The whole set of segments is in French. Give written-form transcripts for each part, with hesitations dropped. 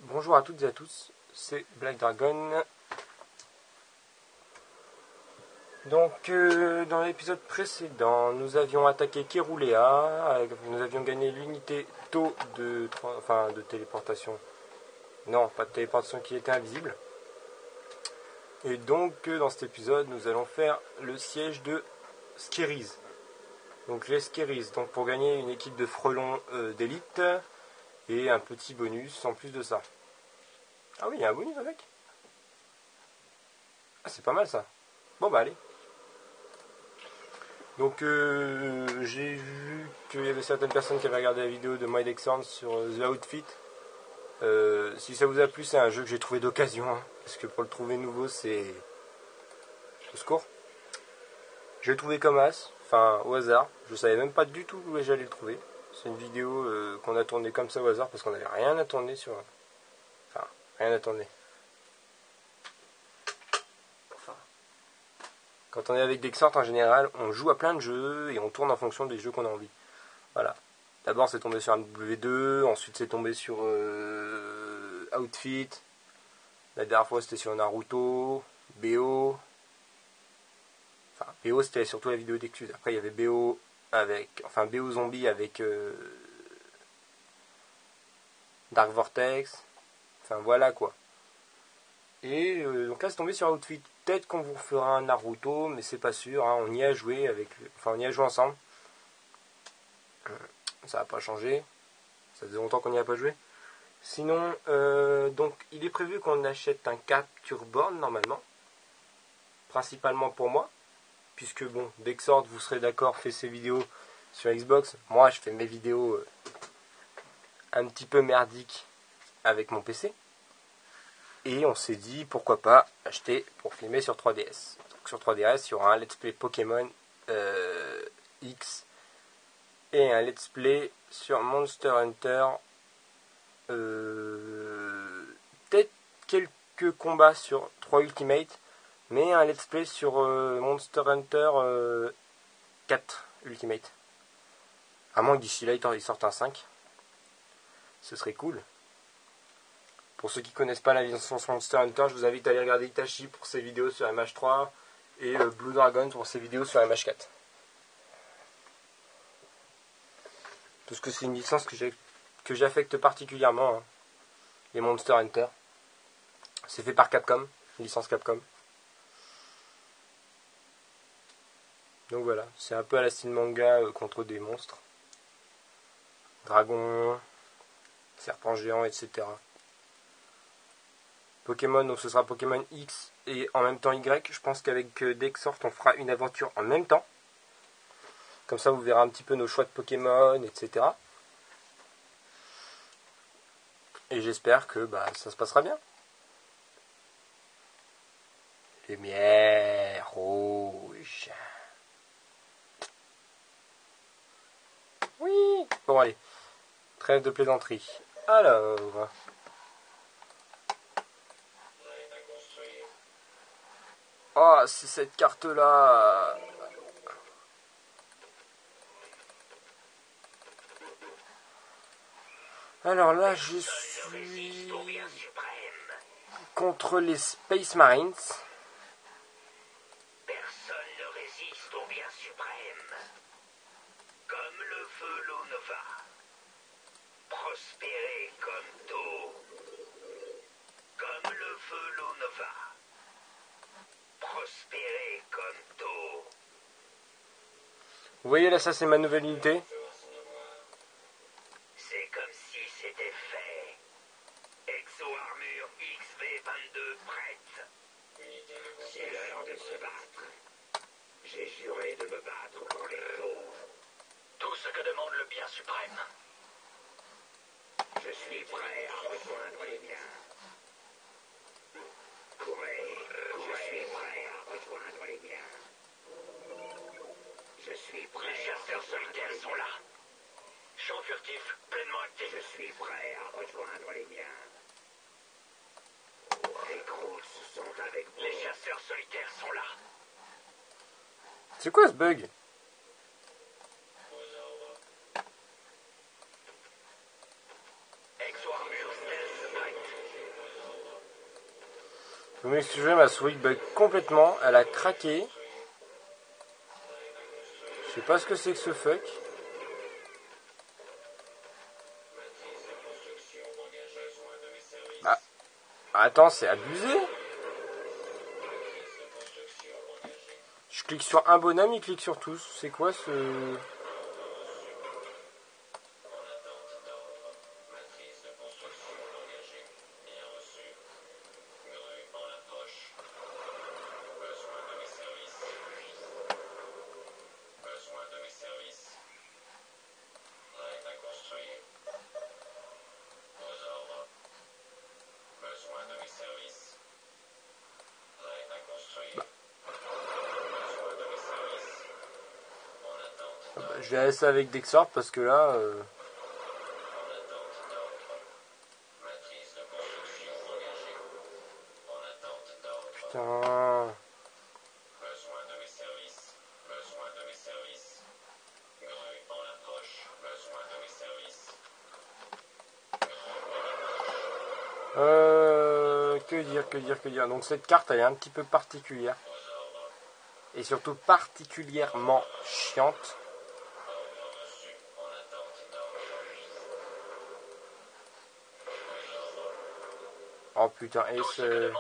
Bonjour à toutes et à tous, c'est Black Dragon. Donc dans l'épisode précédent, nous avions attaqué Kerulea, nous avions gagné l'unité taux de téléportation. Non, pas de téléportation qui était invisible. Et donc dans cet épisode, nous allons faire le siège de Skerries. Donc les Skerries, donc pour gagner une équipe de frelons d'élite et un petit bonus en plus de ça. Ah oui, il y a un bonus avec. Ah, c'est pas mal ça. Bon bah allez. Donc j'ai vu qu'il y avait certaines personnes qui avaient regardé la vidéo de MyDexhorn sur The Outfit. Si ça vous a plu, c'est un jeu que j'ai trouvé d'occasion, hein, parce que pour le trouver nouveau, c'est au secours. Je l'ai trouvé comme as, enfin au hasard. Je savais même pas du tout où j'allais le trouver. C'est une vidéo qu'on a tournée comme ça au hasard parce qu'on n'avait rien à tourner sur. Enfin, rien à tourner. Quand on est avec Dexhort, en général, on joue à plein de jeux et on tourne en fonction des jeux qu'on a envie. Voilà. D'abord, c'est tombé sur un W2, ensuite c'est tombé sur Outfit. La dernière fois, c'était sur Naruto, BO. Enfin, BO, c'était surtout la vidéo d'excuse. Après, il y avait BO BO Zombie avec Dark Vortex. Enfin, voilà quoi. Et donc là, c'est tombé sur Outfit. Peut-être qu'on vous fera un Naruto, mais c'est pas sûr. Hein. On y a joué on y a joué ensemble. Ça n'a pas changé. Ça faisait longtemps qu'on n'y a pas joué. Sinon, donc il est prévu qu'on achète un Capture Born normalement. Principalement pour moi. Puisque bon, Dexhort, vous serez d'accord, fait ses vidéos sur Xbox. Moi, je fais mes vidéos un petit peu merdiques avec mon PC. Et on s'est dit, pourquoi pas acheter pour filmer sur 3DS. Donc sur 3DS, il y aura un Let's Play Pokémon X et un Let's Play sur Monster Hunter. Peut-être quelques combats sur 3 Ultimate, mais un Let's Play sur Monster Hunter 4 Ultimate. À moins que d'ici là, il sorte un 5. Ce serait cool. Pour ceux qui ne connaissent pas la licence Monster Hunter, je vous invite à aller regarder Itachi pour ses vidéos sur MH3 et Blue Dragon pour ses vidéos sur MH4. Parce que c'est une licence que j'affecte particulièrement, hein, les Monster Hunter. C'est fait par Capcom, licence Capcom. Donc voilà, c'est un peu à la style manga contre des monstres. Dragons, serpents géants, etc. Pokémon, donc ce sera Pokémon X et en même temps Y. Je pense qu'avec Dexhort, on fera une aventure en même temps. Comme ça, vous verrez un petit peu nos choix de Pokémon, etc. Et j'espère que ça se passera bien. Lumière rouge. Oui. Bon, allez. Trêve de plaisanterie. Alors... Oh, c'est cette carte-là. Alors là, je suis contre les Space Marines. Personne ne résiste au bien suprême. Comme le feu l'eau nova. Prospérer comme d'eau. Comme le feu l'eau nova. Prospérer comme d'eau. Vous voyez là, ça c'est ma nouvelle unité. C'est comme si c'était fait. Exo-armure XV22 prête. C'est l'heure de se battre. J'ai juré de me battre pour les pauvres. Tout ce que demande le bien suprême. Je suis prêt à rejoindre les miens. Courez, je suis prêt à rejoindre les miens. Je suis prêt. Les chasseurs solitaires sont là. Champ furtif, pleinement actif. Je suis prêt à rejoindre les miens. C'est quoi ce bug? Vous m'excusez, ma souris bug complètement. Elle a craqué. Je sais pas ce que c'est que ce fuck. Ah. Attends, c'est abusé. Je clique sur un bonhomme, il clique sur tous. C'est quoi ce... Je vais laisser avec Dexort parce que là... Putain... Que dire. Donc cette carte, elle est un petit peu particulière. Et surtout particulièrement chiante. Oh putain, et c'est...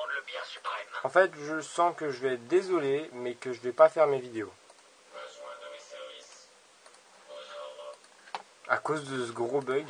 En fait, je sens que je vais être désolé, mais que je vais pas faire mes vidéos. À cause de ce gros bug.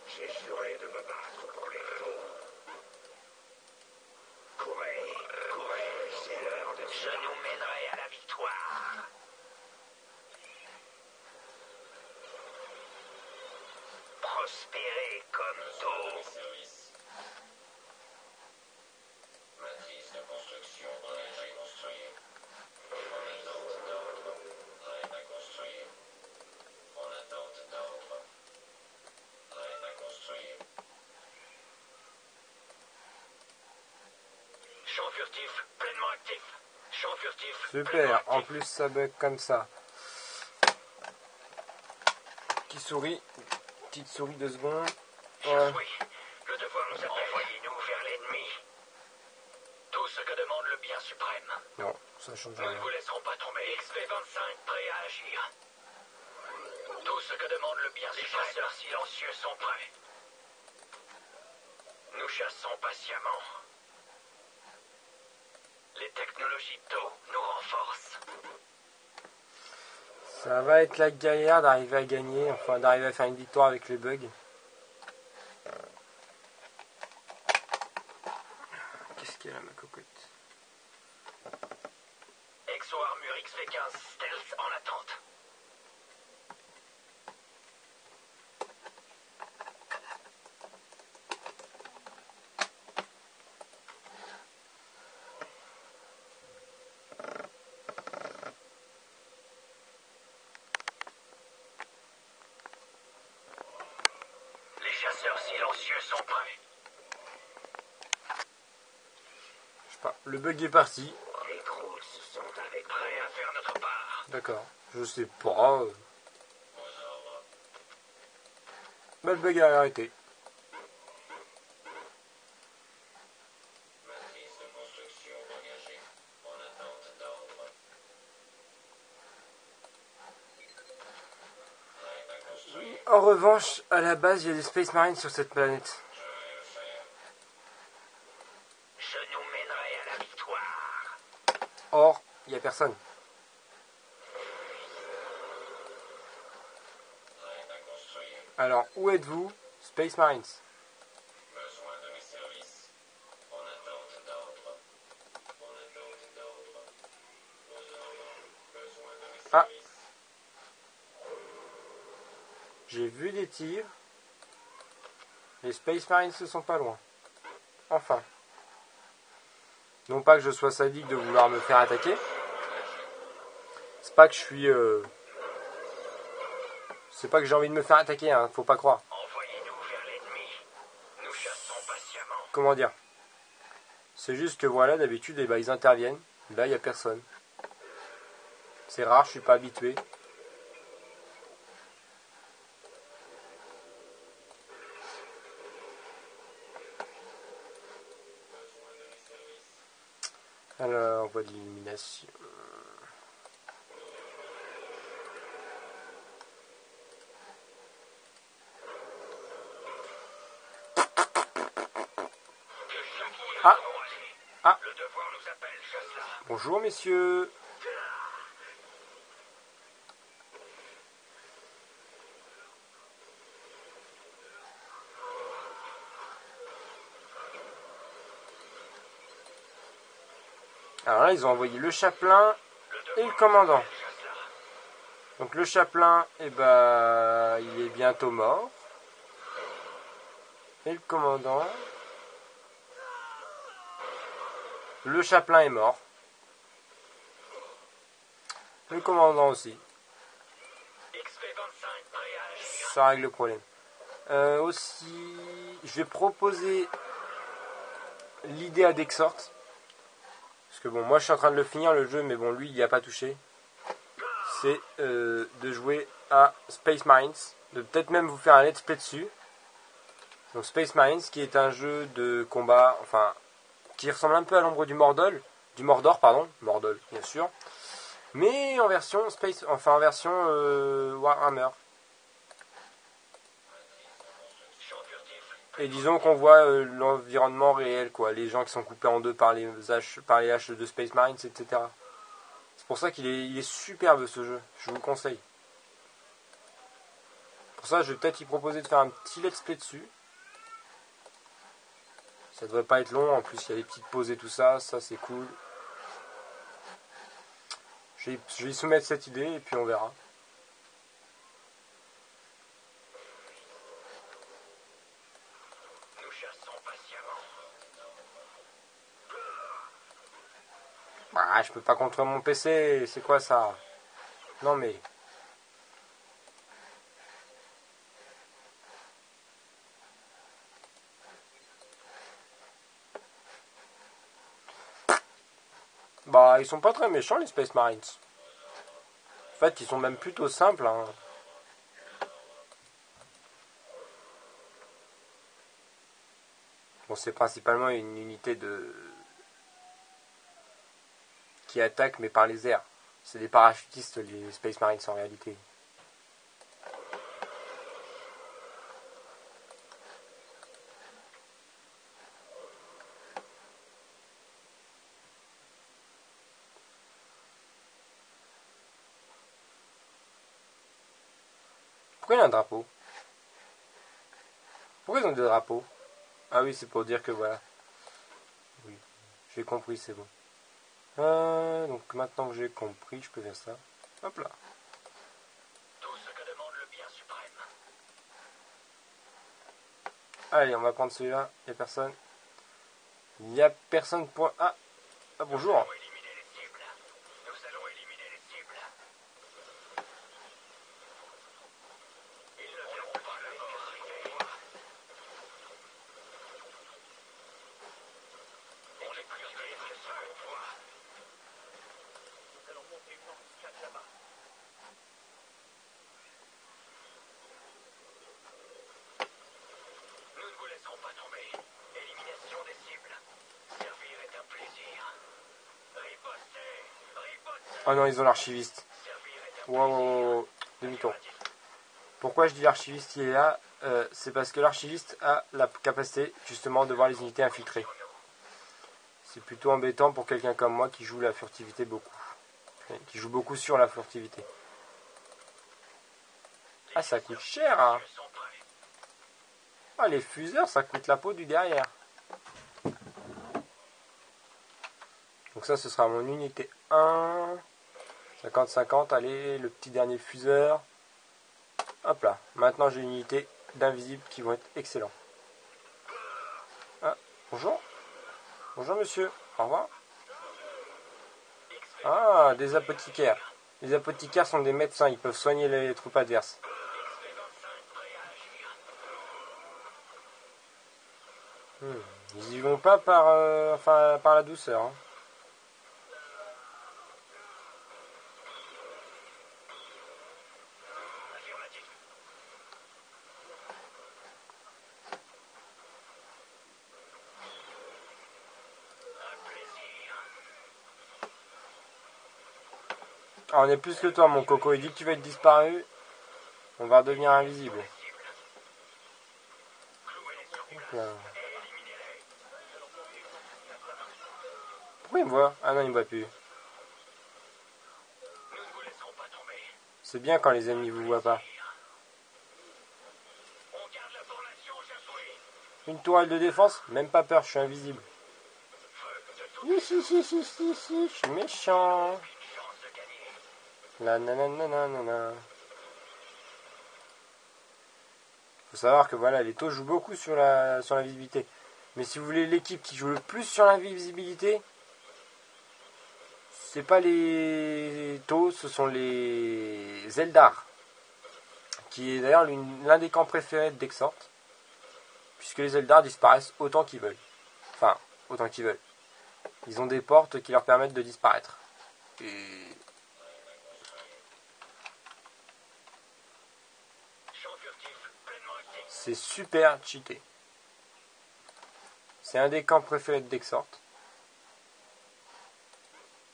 J'ai juré de me battre pour les faux. Courez, c'est l'heure de... Je nous mènerai à la victoire. Prospérer comme d'eau. Matrice de construction engagée construire. En attente d'ordre. Prête à construire. En attente d'ordre. Prête à construire. Champ furtif, pleinement actif. Champ furtif. Super, en plus ça bug comme ça. Petite souris 2 secondes. Ouais. Oui, le devoir nous a envoyé-nous vers l'ennemi. Tout ce que demande le bien suprême. Non, ça change Nous ne rien. vous laisserons pas tomber. XP25 prêt à agir. Tout ce que demande le bien suprême. Les chasseurs silencieux sont prêts. Nous chassons patiemment. Les technologies d'eau nous renforcent. Ça va être la galère d'arriver à gagner, enfin d'arriver à faire une victoire avec les bugs. Qu'est-ce qu'il y a là, ma cocotte? Exo armure XV15 stealth en attente. Les chasseurs silencieux sont prêts. Je sais pas, le bug est parti. Les Croods sont avec prêts à faire notre part. D'accord, je sais pas. Bah, le bug a arrêté. Matrice de construction engagée. En attente d'ordre. Prête à construire. En revanche, à la base, il y a des Space Marines sur cette planète. Je nous mènerai à la victoire. Or, il n'y a personne. Prête à construire. Alors, où êtes-vous, Space Marines? Besoin de mes services. En attente d'ordre. En J'ai vu des tirs. Les Space Marines ne sont pas loin. Enfin. Non pas que je sois sadique de vouloir me faire attaquer. C'est pas que je suis... C'est pas que j'ai envie de me faire attaquer, hein, faut pas croire. Envoyez-nous vers l'ennemi. Nous chassons patiemment. Comment dire? C'est juste que voilà, d'habitude, ils interviennent. Là, il n'y a personne. C'est rare, je suis pas habitué. Alors, on voit de l'illumination. Ah, ah. Le devoir nous appelle, chasse-là. Bonjour, messieurs. Alors là, ils ont envoyé le chapelain et le commandant. Donc le chapelain, il est bientôt mort. Et le commandant... Le chapelain est mort. Le commandant aussi. Ça règle le problème. Aussi, je vais proposer l'idée à Dexort. Parce que bon, moi je suis en train de le finir le jeu, mais bon, lui il n'y a pas touché. C'est de jouer à Space Marines. De peut-être même vous faire un let's play dessus. Donc Space Marines, qui est un jeu de combat, enfin, qui ressemble un peu à l'ombre du Mordor, Mordor bien sûr, mais en version Warhammer. Et disons qu'on voit l'environnement réel, quoi, les gens qui sont coupés en deux par les haches de Space Marines, etc. C'est pour ça qu'il est superbe ce jeu, je vous le conseille. Pour ça, je vais peut-être y proposer de faire un petit let's play dessus. Ça devrait pas être long, en plus il y a des petites pauses et tout ça, ça c'est cool. Je vais y soumettre cette idée et puis on verra. Nous chassons patiemment. Ah, je peux pas contrôler mon PC, c'est quoi ça? Non mais... Bah, ils sont pas très méchants les Space Marines. En fait, ils sont même plutôt simples, hein. Bon, c'est principalement une unité qui attaque, mais par les airs. C'est des parachutistes, les Space Marines, en réalité. Pourquoi il y a un drapeau? Pourquoi ils ont des drapeaux? Ah oui, c'est pour dire que voilà. Oui, j'ai compris, c'est bon. Donc maintenant que j'ai compris, je peux faire ça. Hop là. Tout ce que demande le bien suprême. Allez, on va prendre celui-là. Il n'y a personne. Il n'y a personne pour... Ah, bonjour. Nous allons éliminer les cibles. Nous allons éliminer les cibles. Ils ne verront pas la mort arriver. On est plus vite que ça, on voit. Nous allons monter une embuscade là-bas. Nous ne vous laisserons pas tomber. Élimination des cibles. Servir est un plaisir. Ripostez. Ripostez. Oh non, ils ont l'archiviste. Servir est un Wow. Demi-tour. Pourquoi je dis l'archiviste il est là? C'est parce que l'archiviste a la capacité justement de voir les unités infiltrées. C'est plutôt embêtant pour quelqu'un comme moi qui joue la furtivité beaucoup. Qui joue beaucoup sur la furtivité. Ah, ça coûte cher, hein. Ah, les fuseurs, ça coûte la peau du derrière. Donc ça, ce sera mon unité 1. 50-50, allez, le petit dernier fuseur. Hop là. Maintenant j'ai une unité d'invisibles qui vont être excellents. Ah, bonjour. Bonjour monsieur. Au revoir. Ah, des apothicaires. Les apothicaires sont des médecins, ils peuvent soigner les troupes adverses. Ils y vont pas par, par la douceur. Hein. Ah, on est plus que toi, mon coco. Il dit que tu vas être disparu. On va devenir invisible. Pourquoi il me voit? Ah non, il me voit plus. C'est bien quand les ennemis vous voient pas. Une tourelle de défense? Même pas peur, je suis invisible. Je suis méchant. La nanana. Faut savoir que voilà, les taux jouent beaucoup sur la visibilité. Mais si vous voulez l'équipe qui joue le plus sur la visibilité, c'est pas les taux, ce sont les Eldar. Qui est d'ailleurs l'un des camps préférés de Dexort. Puisque les Eldar disparaissent autant qu'ils veulent. Enfin, autant qu'ils veulent. Ils ont des portes qui leur permettent de disparaître. Et... c'est super cheaté. C'est un des camps préférés de Dexort.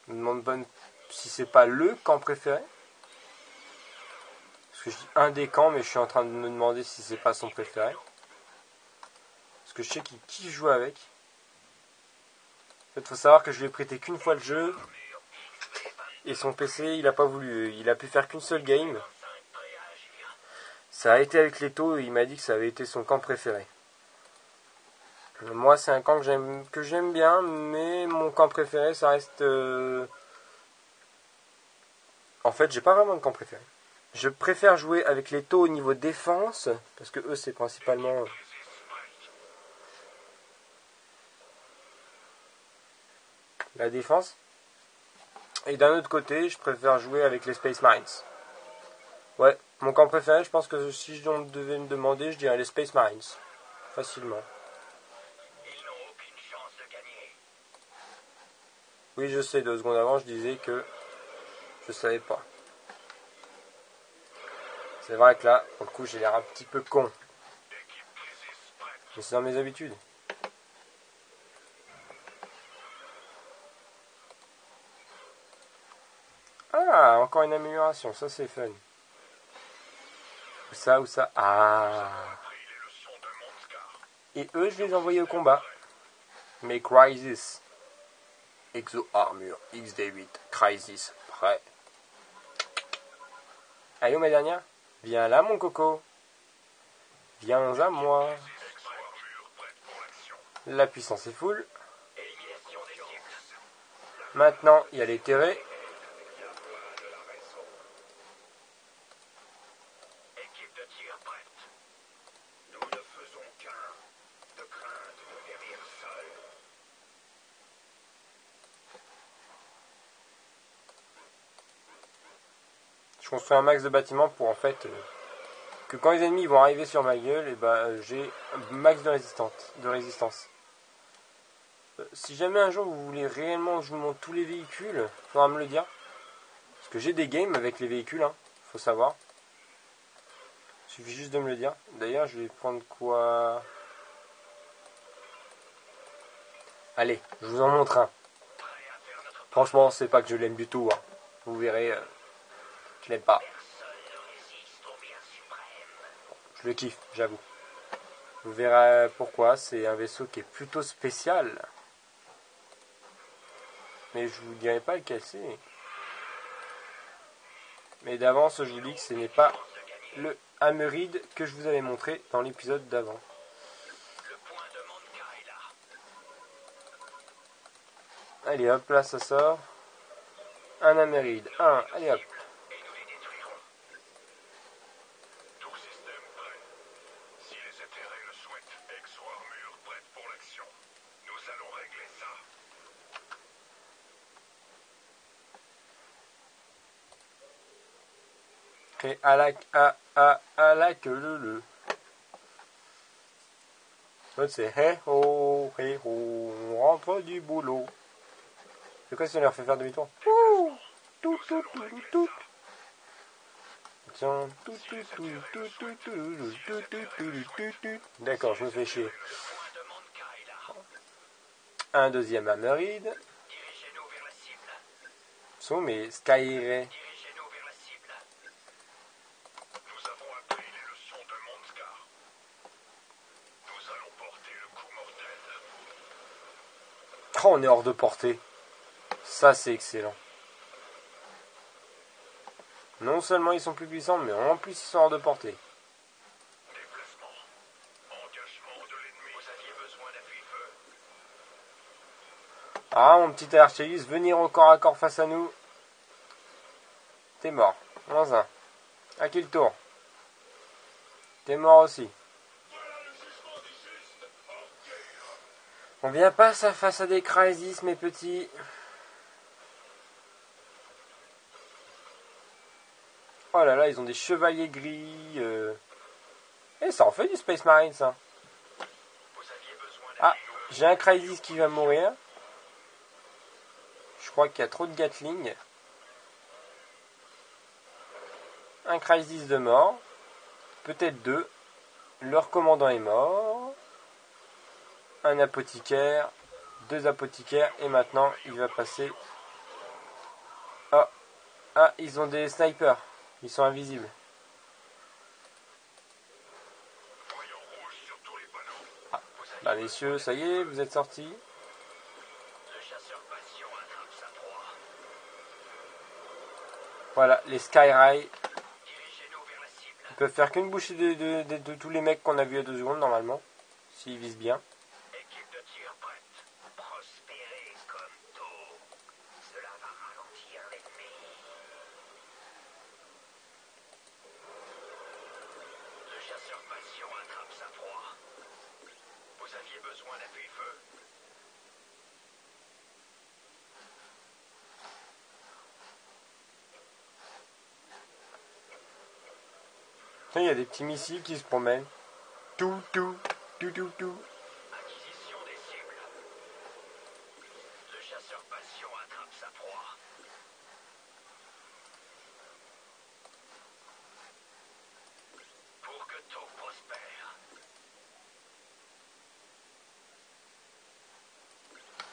Je me demande pas si c'est pas le camp préféré. Parce que je dis un des camps, mais je suis en train de me demander si c'est pas son préféré. Parce que je sais qu'il kiffe jouer avec. En fait, faut savoir que je lui ai prêté qu'une fois le jeu. Et son PC, il a pas voulu. Il a pu faire qu'une seule game. Ça a été avec Leto et il m'a dit que ça avait été son camp préféré. Moi, c'est un camp que j'aime bien, mais mon camp préféré, ça reste... En fait, j'ai pas vraiment de camp préféré. Je préfère jouer avec les taux au niveau défense, parce que eux, c'est principalement... la défense. Et d'un autre côté, je préfère jouer avec les Space Marines. Ouais, mon camp préféré, je pense que si je devais me demander, je dirais les Space Marines. Facilement. Oui, je sais, 2 secondes avant, je disais que je savais pas. C'est vrai que là, pour le coup, j'ai l'air un petit peu con. Mais c'est dans mes habitudes. Ah, encore une amélioration, ça c'est fun. Où ça? Ah. Et eux, je les envoyais au combat. Mais Crisis. Exo Armure XD8. Crisis. Prêt. Allez, ma dernière. Viens là, mon coco. Viens à moi. La puissance est full. Maintenant, il y a les terrés. Je construis un max de bâtiments pour en fait que quand les ennemis vont arriver sur ma gueule, et j'ai un max de résistance. Si jamais un jour vous voulez réellement que je vous montre tous les véhicules, il faudra me le dire. Parce que j'ai des games avec les véhicules, faut savoir. Il suffit juste de me le dire. D'ailleurs, je vais prendre quoi? Allez, je vous en montre un. Franchement, c'est pas que je l'aime du tout. Vous verrez, je l'aime pas. Je le kiffe, j'avoue. Vous verrez pourquoi. C'est un vaisseau qui est plutôt spécial. Mais je vous dirai pas lequel c'est. Mais d'avance, je vous dis que ce n'est pas le Hammerhead que je vous avais montré dans l'épisode d'avant. Allez hop, là ça sort. Un Hammerhead. Allez hop. C'était règle souhaite. Exo-armure prête pour l'action. Nous allons régler ça. Et à la queue le. L'autre c'est hey ho, on rentre du boulot. C'est quoi si on leur fait faire demi-tour? Tout. Tiens, D'accord, je me fais chier. Un deuxième Hammerhead. Dirigez-nous vers la cible. Sont mes Skyray. Dirigez-nous vers la cible. Nous avons appris les leçons de Mondscar. Nous allons porter le coup mortel. Oh, on est hors de portée. Ça, c'est excellent. Non seulement ils sont plus puissants, mais en plus ils sont hors de portée. Déplacement. Engagement de l'ennemi. Vous aviez besoin d'appui-feu. Ah, mon petit Archelius, venir au corps à corps face à nous. T'es mort. Moins un. À qui le tour? T'es mort aussi. On vient pas ça face à des Crysis, mes petits. Oh là là, ils ont des chevaliers gris. Eh, ça en fait du Space Marine, ça. Ah, j'ai un Crysis qui va mourir. Je crois qu'il y a trop de Gatling. Un Crysis de mort. Peut-être deux. Leur commandant est mort. Un apothicaire. Deux apothicaires. Et maintenant, il va passer... Oh. Ah, ils ont des snipers. Ils sont invisibles. Ah. Bah messieurs, ça y est, vous êtes sortis. Le chasseur passion attrape sa proie. Voilà, les Skyray. Dirigez-nous vers la cible. Ils peuvent faire qu'une bouchée de tous les mecs qu'on a vus à 2 secondes, normalement. S'ils visent bien. Équipe de tir prête. Prospérez comme tôt. Cela va ralentir l'ennemi. Le chasseur passion attrape sa proie. Vous aviez besoin d'appui-feu. Il y a des petits missiles qui se promènent. Tout. Acquisition des cibles. Le chasseur passion attrape sa proie. Pour que tout prospère.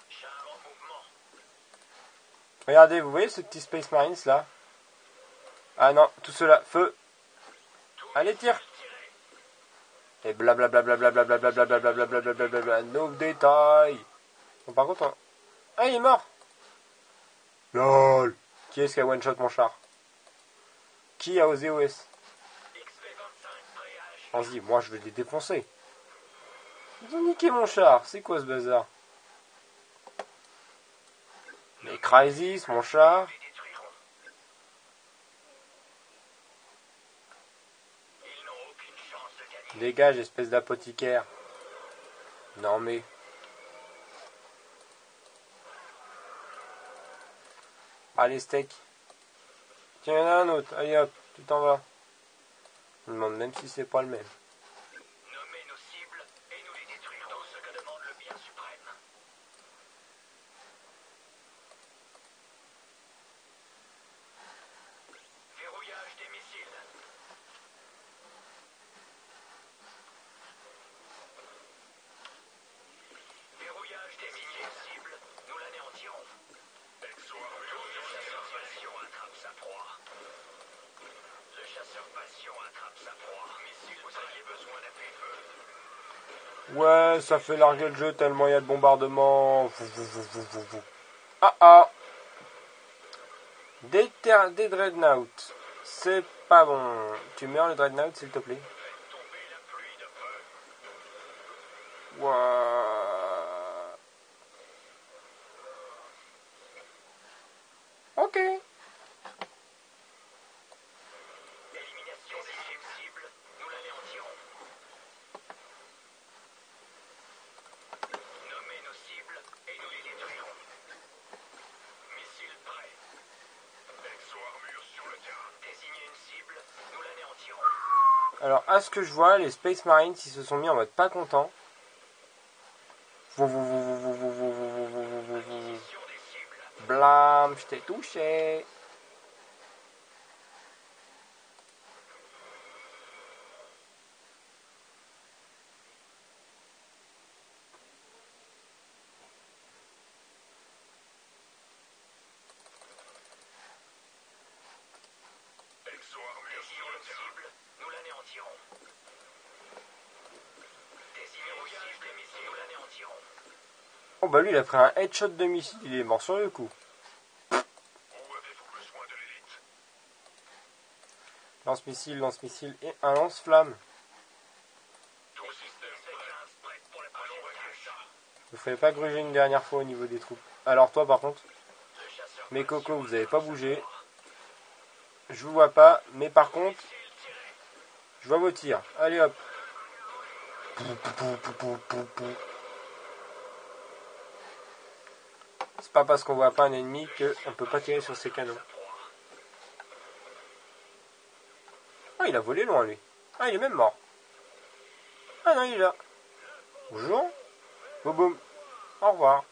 Char en mouvement. Regardez, vous voyez ce petit Space Marines là? Ah non, tout cela, feu. Allez, tire. Et blablabla, nos détails. Bon, par contre, ah, il est mort. LOL. Qui est-ce qui a one-shot mon char? Qui a osé OS? Vas-y, moi je vais les défoncer. Ils ont niqué mon char, c'est quoi ce bazar? Mais Crysis, mon char. Dégage, espèce d'apothicaire. Non mais... Allez, steak. Tiens, il y en a un autre. Allez hop, tu t'en vas. Je me demande même si c'est pas le même. Nommer nos cibles et nous les détruirons. Ce que demande le bien suprême. Verrouillage des missiles. Verrouillage des missiles cibles. Nous l'anéantirons. Le chasseur passion attrape sa proie. Le chasseur passion attrape sa proie. Missile, vous aviez besoin d'appui-feu. Ouais, ça fait larguer le jeu tellement il y a de bombardements. Ah. Des Dreadnoughts. C'est pas bon. Tu meurs le Dreadnought s'il te plaît. Faites tomber la pluie de feu. Ouah. Ok. Élimination des cibles. Nous l'anéantirons. Alors, à ce que je vois, les Space Marines, ils se sont mis en mode pas content. Blam, je t'ai touché. Exo-armure sur le cible, nous l'anéantirons. Désignez cible des missiles, nous l'anéantirons. Oh bah lui il a pris un headshot de missile, il est mort sur le coup. Où avez-vous besoin de l'élite? Lance-missile et un lance-flamme. Tout système prêt pour la prochaine tâche. Vous ne pas gruger une dernière fois au niveau des troupes. Alors toi par contre, mes cocos, vous n'avez pas bougé. Je vous vois pas, mais par contre, je vois vos tirs. Allez hop. C'est pas parce qu'on voit pas un ennemi qu'on peut pas tirer sur ses canons. Ah, il a volé loin lui. Ah, il est même mort. Ah non, il est là. Bonjour. Boum boum. Au revoir.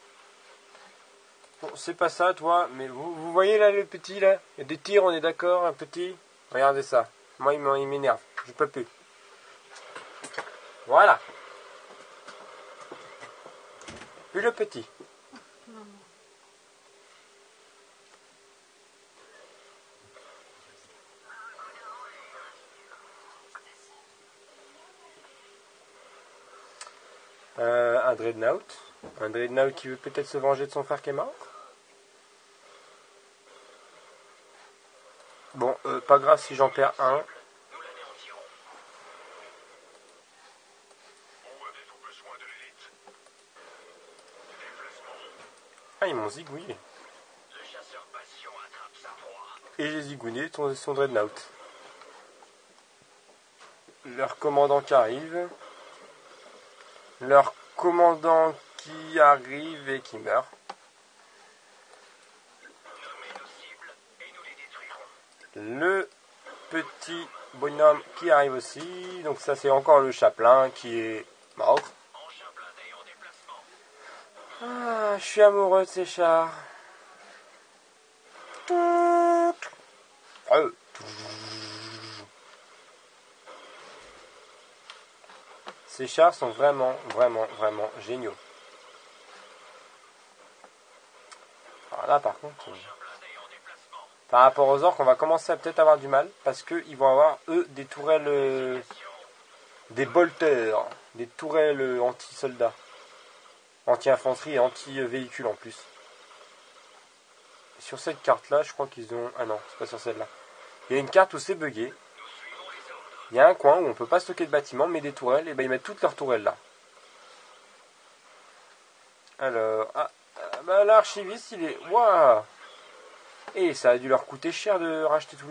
Bon, c'est pas ça, toi, mais vous voyez là le petit là? Il y a des tirs, on est d'accord, un petit. Regardez ça. Moi, il m'énerve. Je peux plus. Voilà. Puis le petit. Un Dreadnought. Un Dreadnought qui veut peut-être se venger de son frère qui est mort. Bon, pas grave si j'en perds un. Nous l'anéantirons. Où avez-vous besoin de l'élite? Déplacement. Ah, ils m'ont zigouillé. Le chasseur passion attrape sa proie. Et j'ai zigouillé son Dreadnought. Leur commandant qui arrive. Leur commandant qui arrive et qui meurt. Nommez nos cibles et nous les détruirons. Le petit bonhomme qui arrive aussi. Donc ça c'est encore le chaplain qui est mort. Engin blindé en déplacement. Ah, je suis amoureux de ces chars. Ces chars sont vraiment géniaux. Alors là par contre, par rapport aux orques, on va commencer à peut-être avoir du mal. Parce qu'ils vont avoir, eux, des tourelles... des bolters. Des tourelles anti-soldats. Anti-infanterie et anti-véhicule en plus. Sur cette carte-là, je crois qu'ils ont... Ah non, c'est pas sur celle-là. Il y a une carte où c'est bugué. Il y a un coin où on peut pas stocker de bâtiments, mais des tourelles, et ben ils mettent toutes leurs tourelles là. Alors, bah l'archiviste il est... Waouh. Et ça a dû leur coûter cher de racheter tous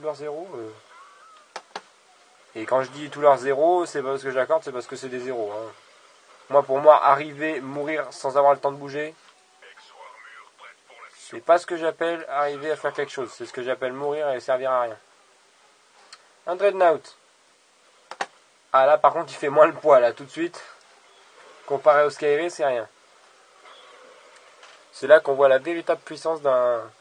leurs zéros. Et quand je dis tous leurs zéros, c'est pas parce que j'accorde, c'est parce que c'est des zéros. Hein. Moi, pour moi, arriver, mourir sans avoir le temps de bouger, c'est pas ce que j'appelle arriver à faire quelque chose. C'est ce que j'appelle mourir et servir à rien. Un Dreadnought. Ah là, par contre, il fait moins le poids, là, tout de suite. Comparé au Skyrim, c'est rien. C'est là qu'on voit la véritable puissance d'un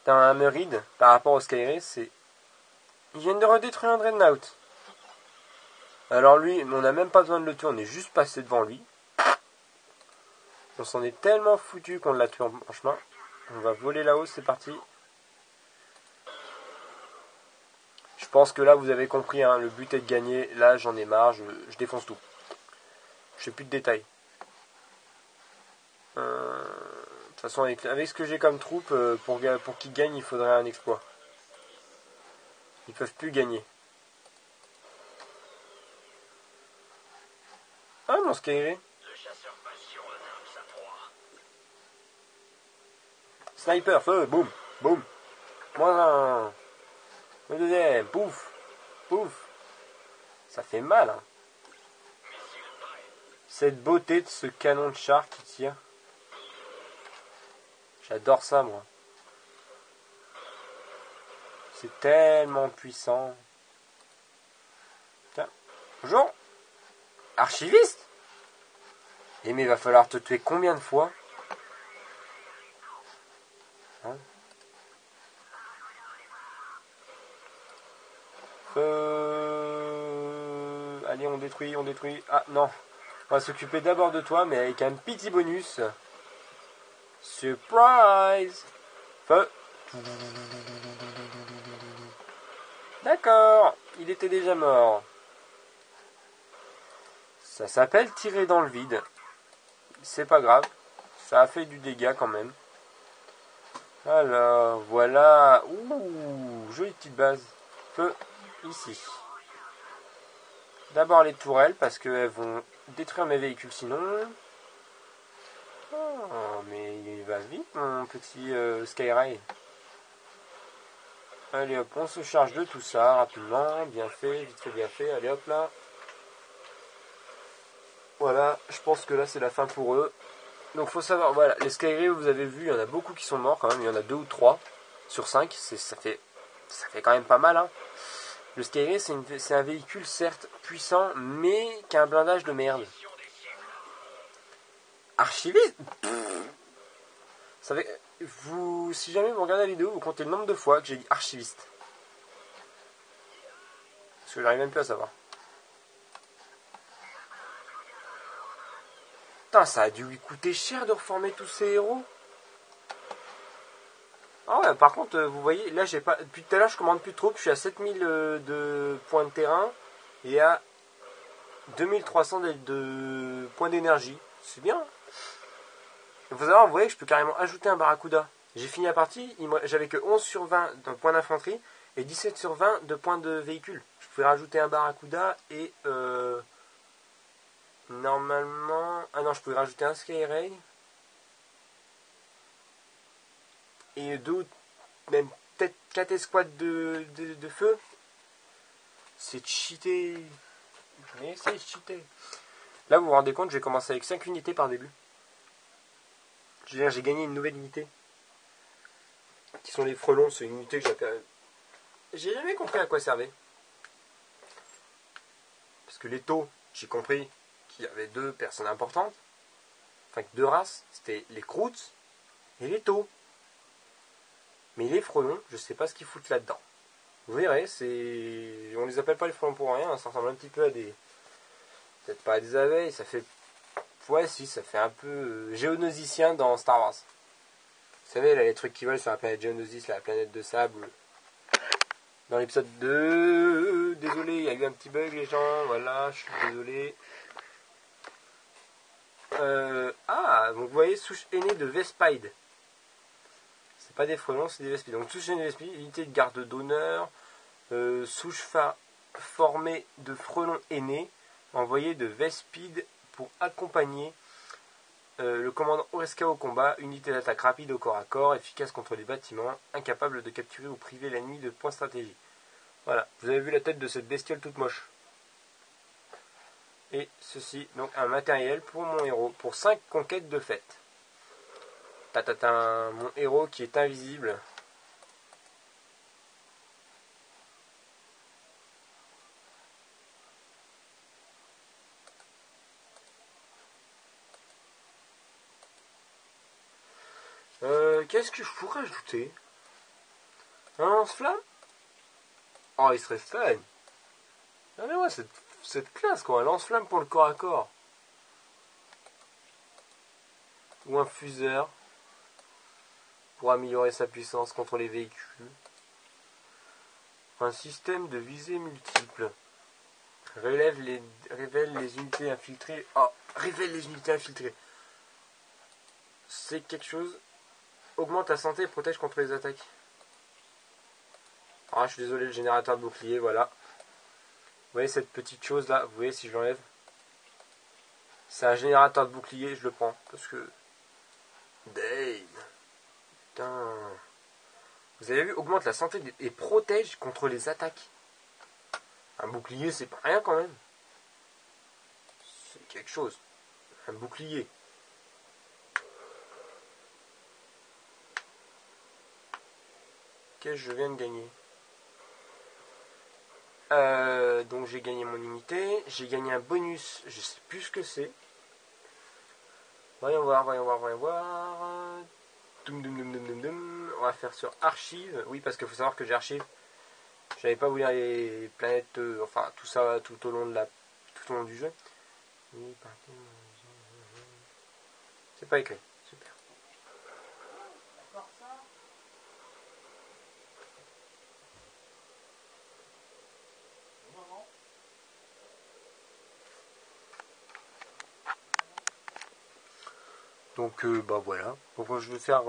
Hammerhead par rapport au Skyrim. C'est... Ils viennent de redétruire un Dreadnought. Alors lui, on n'a même pas besoin de le tuer, on est juste passé devant lui. On s'en est tellement foutu qu'on l'a tué en chemin. On va voler là-haut, c'est parti. Je pense que là, vous avez compris, hein, le but est de gagner. Là, j'en ai marre, je défonce tout. Je fais plus de détails. De toute façon, avec ce que j'ai comme troupe, pour qu'ils gagnent, il faudrait un exploit. Ils peuvent plus gagner. Ah, mon Skyrim. Le chasseur passion attrape sa proie. Sniper, feu, boum, boum. Moins un. Le deuxième, pouf, pouf. Ça fait mal, hein. Cette beauté de ce canon de char qui tire. J'adore ça, moi. C'est tellement puissant. Bonjour. Archiviste? Eh mais il va falloir te tuer combien de fois? Hein? Allez, on détruit, on détruit. Ah non. On va s'occuper d'abord de toi, mais avec un petit bonus. Surprise! Feu! D'accord, il était déjà mort. Ça s'appelle tirer dans le vide. C'est pas grave. Ça a fait du dégât quand même. Alors, voilà. Ouh, jolie petite base. Feu, ici. D'abord les tourelles, parce qu'elles vont détruire mes véhicules sinon. Oh, mais il va vite, mon petit Skyray. Allez hop, on se charge de tout ça rapidement. Bien fait, vite fait, bien fait. Allez hop là. Voilà, je pense que là c'est la fin pour eux. Donc faut savoir, voilà, les Skyray, vous avez vu, il y en a beaucoup qui sont morts quand même. Il y en a 2 ou 3 sur 5. Ça fait quand même pas mal. Hein. Le Skyray, c'est un véhicule certes puissant, mais qui a un blindage de merde. Archiviste. Ça fait, si jamais vous regardez la vidéo, vous comptez le nombre de fois que j'ai dit archiviste. Parce que j'arrive même plus à savoir. Putain, ça a dû lui coûter cher de reformer tous ces héros. Ah ouais, par contre, vous voyez, là j'ai pas. Depuis tout à l'heure, je commande plus de troupes. Je suis à 7000 de points de terrain et à 2300 de points d'énergie. C'est bien. Il faut savoir, vous voyez que je peux carrément ajouter un barracuda. J'ai fini la partie, j'avais que 11 sur 20 de points d'infanterie et 17 sur 20 de points de véhicule. Je pouvais rajouter un barracuda et normalement... Ah non, je pouvais rajouter un Skyray et deux, même peut-être 4 escouades de feu. C'est cheaté. Mais c'est cheaté. Là, vous vous rendez compte, j'ai commencé avec 5 unités par début. Je veux dire, j'ai gagné une nouvelle unité. Qui sont les frelons, c'est une unité que j'appelle... J'ai jamais compris à quoi servait. Parce que les taux, j'ai compris qu'il y avait 2 personnes importantes. Enfin, 2 races. C'était les croûtes et les taux. Mais les frelons, je sais pas ce qu'ils foutent là-dedans. Vous verrez, on les appelle pas les frelons pour rien. Ça ressemble un petit peu à des... Peut-être pas à des abeilles, ça fait... Ouais, si, ça fait un peu géonosicien dans Star Wars. Vous savez, là, les trucs qui volent sur la planète Geonosis, la planète de sable. Dans l'épisode 2, désolé, il y a eu un petit bug, les gens. Voilà, je suis désolé. Donc vous voyez, souche aînée de Vespide. C'est pas des frelons, c'est des Vespides. Donc souche aînée de Vespide, unité de garde d'honneur, souche formée de frelons aînés, envoyée de Vespide pour accompagner le commandant Oreska au combat, unité d'attaque rapide au corps à corps, efficace contre les bâtiments, incapable de capturer ou priver l'ennemi de points stratégiques. Voilà, vous avez vu la tête de cette bestiole toute moche. Et ceci, donc un matériel pour mon héros, pour 5 conquêtes de fête. Tatatin, mon héros qui est invisible. Qu'est-ce que je pourrais ajouter? Un lance-flamme? Oh, il serait fun. Ah mais ouais, cette classe quoi, un lance-flamme pour le corps à corps. Ou un fuseur pour améliorer sa puissance contre les véhicules. Un système de visée multiple. Révèle les unités infiltrées. Oh, révèle les unités infiltrées. C'est quelque chose. Augmente la santé et protège contre les attaques. Ah, je suis désolé, le générateur de bouclier, voilà. Vous voyez cette petite chose là, vous voyez si je l'enlève. C'est un générateur de bouclier, je le prends. Parce que... Dave. Putain. Vous avez vu, augmente la santé et protège contre les attaques. Un bouclier, c'est pas rien quand même. C'est quelque chose. Un bouclier. Qu'est-ce que je viens de gagner? Donc j'ai gagné mon unité. J'ai gagné un bonus. Je sais plus ce que c'est. Voyons voir. Doum, doum, doum, doum, doum, doum. On va faire sur archive. Oui, parce qu'il faut savoir que j'ai archive. J'avais pas voulu les planètes, enfin tout ça tout au long du jeu. C'est pas écrit. Super. Donc bah voilà. Donc je vais faire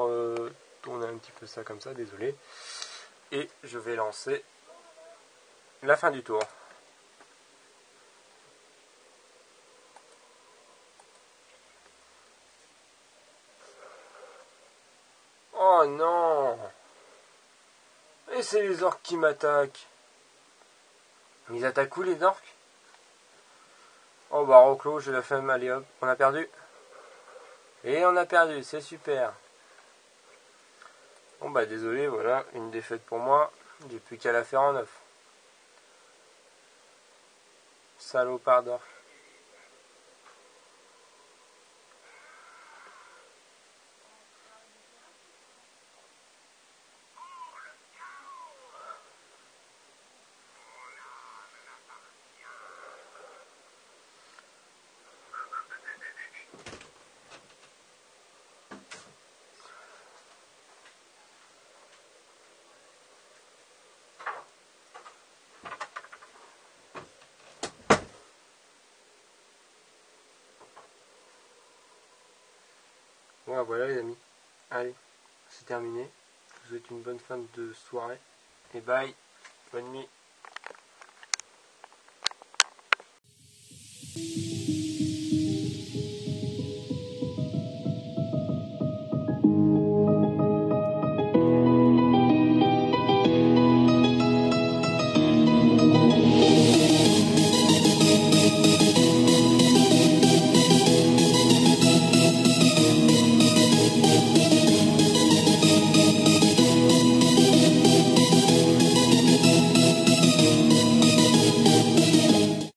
tourner un petit peu ça comme ça, désolé. Et je vais lancer la fin du tour. Oh non! Et c'est les orques qui m'attaquent. Ils attaquent où les orques? Oh bah Roclo, j'ai la flemme, allez hop, on a perdu. Et on a perdu, c'est super. Bon bah désolé, voilà, une défaite pour moi. J'ai plus qu'à la faire en 9. Salopard d'orque. Bon voilà les amis. Allez, c'est terminé. Je vous souhaite une bonne fin de soirée. Et bye, bonne nuit.